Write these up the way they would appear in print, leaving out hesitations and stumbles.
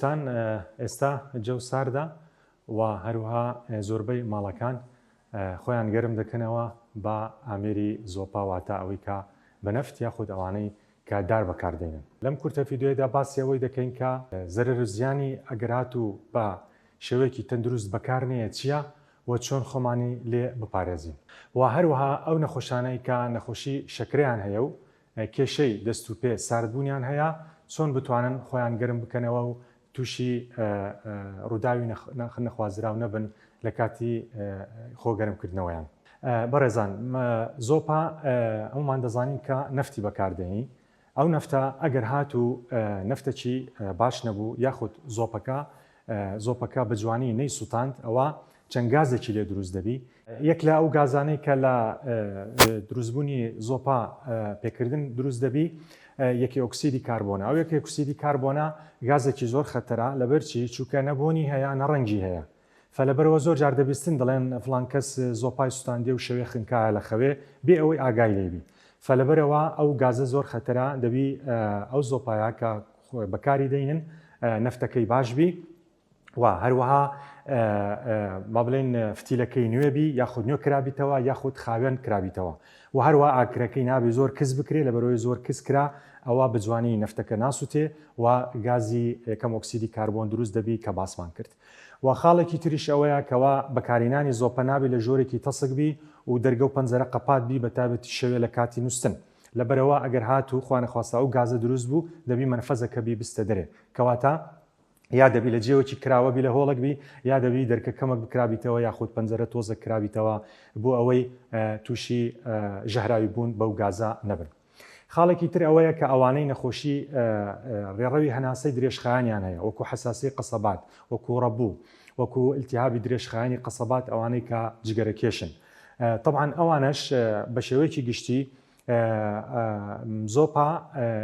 خۆشەویستان ئێستا جەو ساردا و هەروها زۆربەی ماڵەکان خۆیان گەرم دەکەنەوە بە ئامێری زۆپا واتە ئەوەی کە بە نەفت یاخود ئەوانەی کە دار بەکاردێنن. لەم کورتە ڤیدیۆیەدا باسی ئەوەی دەکەین کە زەرەر و زیانی ئەگەرات و بە شێوەیەکی تەندروست بەکارنەیە چییە و چۆن خۆمانی لێ بپارێزین. و هەروەها ئەو نەخۆشانەی کە نەخۆشی شەکرەیان هەیە و کێشەی دەست و پێ ساردبوونیان هەیە چۆن بتوانن خۆیان گەرم بکەنەوە و تووشی ڕووداوی نەخوازراو نەبن لە کاتی خۆگەرمکردنەوەیان. بەڕێزان زۆپا ئەومان دەزانین کە نەفتی بەکاردێنی. ئەو نەفتە ئەگەر هات و نەفتەکی باش نەبوو یاخود زۆپەکە بە جوانی نەی سووتاند ئەوە چەند گازێکی لێ دروست دەبی. یەک لە ئەو گازانەی کە لە دروستبوونی زۆپا پێکردن دروست دەبی یەکی ئۆکسیدی کاربۆنە. ئەو یەکی ئۆکسیدی کاربۆنە گازێکی زۆر خەتەرە لەبەرچی چووکە نەبوونی هەیە نەڕەنگی هەیە. فلەبەرەوە زۆر جار دەبیستن دەڵێن فڵان کەس زۆپای سووتاندێ و شەوێ خنکایە لە خەوێ بێ ئەوەی ئاگای لێبی. فلەبەرەوە ئەو گازە زۆر خەتەرە دەبی ئەو زۆپایە کە بەکاری دەینن نەفتەکەی باشبی و هەروەها با بڵێن فتیلەکەی نوێبی یاخود نوێ کرابیتەوە یاخود خاوێن کرابیتەوە و هەروە ئاکرەکەی نابێ زۆر کەس بکرێ لەبەرەوەی زۆر کەس کرا ئەوە بجوانی نەفتەکە ناسووتێ و گازی یەکەم ئۆکسیدی کاربۆن دروست دەبی کە باسمان کرد. و خاڵێکی تریش ئەوەیە کەوا بەکارهێنانی زۆپە نابێ لە ژۆرێکی تەسک بی و دەرگە و پەنجەرە قەپات بی بەتابەتی شەوێ لە کاتی نووسن. لەبەرەوە ئەگەر هات و خوانەخواستا ئەو گازە دروست بوو دەبی مەنفەزەکە بی بستە دەرێ کەواتە یا دەبی لە جێوەکی کراوەبی لە هۆڵک بی یا دەبی دەرکە کەمەک بکرابیتەوە یاخود پەنجەرە تۆزە کرابیتەوە بۆ ئەوەی تووشی ژەهراوی بوون بەو گازە نەبن. خاڵێکی تر ئەوەیە کە ئەوانەی نەخۆشی ڕێڕەوی هەناسەی درێژخایانیان هەیە وەکو حەساسی قەسەبات وەکو ڕەبوو وەکو ئیلتیهابی درێژخایانی قەسەبات ئەوانەی کە جگەرەکێشن. طبعاً ئەوانەش بە شێوەیەکی گشتی زۆپا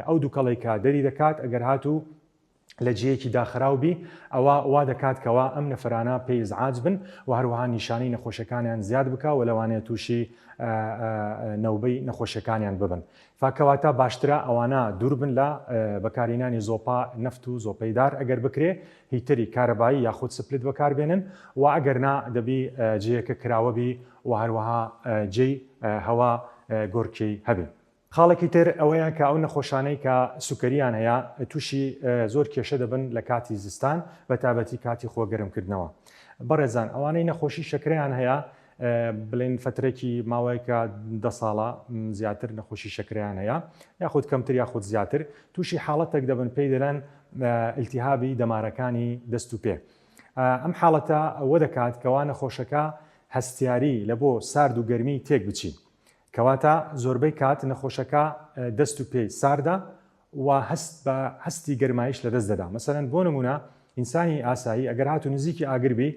ئەو دووکەڵی کە دەری دەکات ئەگەر هاتوو لە جێیەکی داخراوبی ئەوە وا دەکات کەوا ئەم نەفرانە پێی ئیزعاج بن و هەروەها نیشانەی نەخۆشەکانیان زیاد بکە و لەوانەیە تووشی نەوبەی نەخۆشیەکانیان ببن. فکەواتە باشترە ئەوانە دوور بن لە بەکارهێنانی زۆپا نەفت و زۆپەیدار ئەگەر بکرێ هیتری کارەبایی یاخود سپلت بەکاربێنن و ئەگەرنا دەبی جێیەکە کراوەبی و هەروەها جێی هەوا گۆرکی هەبێ. خاڵێکی تر ئەوەیە کە ئەو نەخۆشانەی کە سوکەریان هەیە تووشی زۆر کێشە دەبن لە کاتی زستان بەتابەتی کاتی خۆگەرمکردنەوە. بەڕێزان ئەوانەی نەخۆشی شەکرەیان هەیە بڵێن فترێکی ماوەیەکە 10 ساڵە زیاتر نەخۆشی شەکرەیان هەیە یاخود کەمتر یاخود زیاتر تووشی حاڵەتێک دەبن پێی دەڵێن ئیلتیهابی دەمارەکانی دەست و پێ. ئەم حاڵەتە ئەوە دەکات کەوا نەخۆشەکە هەستیاری لە بۆ سارد و گەرمی تێک بچین. کەواتە زۆربەی کات نەخۆشەکە دەست و پێی ساردا و هەستی گەرمایش لە دەست دەدا. مەسەرەن بۆ نمونە ئینسانی ئاسایی ئەگەر هات و نزیکی ئاگربی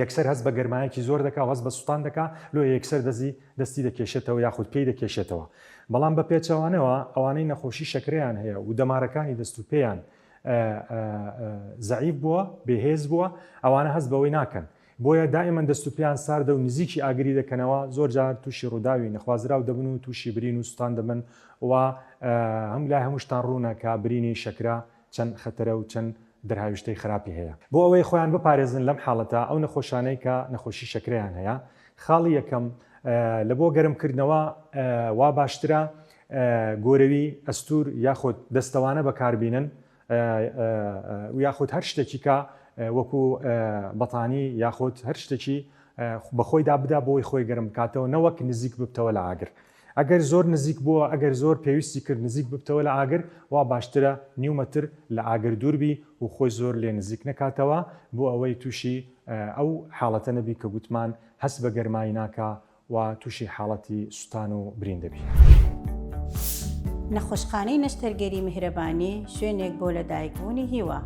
یەکسەر هەست بە گەرمایەکی زۆر دەکا هەست بە سووتان دەکا لۆ یەکسەر دەستی دەکێشێتەوە یاخود پێی دەکێشێتەوە. بەڵام بە پێچەوانەوە ئەوانەی نەخۆشی شەکرەیان هەیە و دەمارەکانی دەست و پێیان زەعیف بووە بێهێز بووە ئەوانە هەست بەوەی ناکەن. بۆیە دائیمەن دەست و پێیان ساردە و نزیکی ئاگری دەکەنەوە زۆر جار تووشی ڕووداوی نەخوازراو دەبن و تووشی برین و سووتان دەبن و هەم لای هەمووشتان ڕوونەکە برینی شەکرا چەند خەتەرە و چەند دەرهاویشتەی خراپی هەیە. بۆ ئەوەی خۆیان بپارێزن لەم حاڵەتە ئەو نەخۆشانەی کە نەخۆشی شەکرەیان هەیە خاڵی یەکەم لە بۆ گەرمکردنەوە وا باشترە گۆرەوی ئەستور یاخود دەستەوانە بەکاربینن یاخود هەر شتێکی کە وەکو بەتانی یاخود هەر شتێکی بەخۆی دابدا بۆی خۆی گەرم بکاتەوە نەوەک نزیک ببتەوە لە ئاگر. ئەگەر زۆر نزیک بووە ئەگەر زۆر پێویستی کرد نزیک ببتەوە لە ئاگر وا باشترە نیومەتر لە ئاگر دووربی و خۆی زۆر لێ نزیک نەکاتەوە بۆ ئەوەی تووشی ئەو حاڵەتە نەبی کە گوتمان هەست بە گەرمایی ناکە و تووشی حاڵەتی سووتان و برین دەبی. نەخۆشخانەی نەشتەرگەری میهرەبانی شوێنێک بۆ لەدایکبوونی هیوە.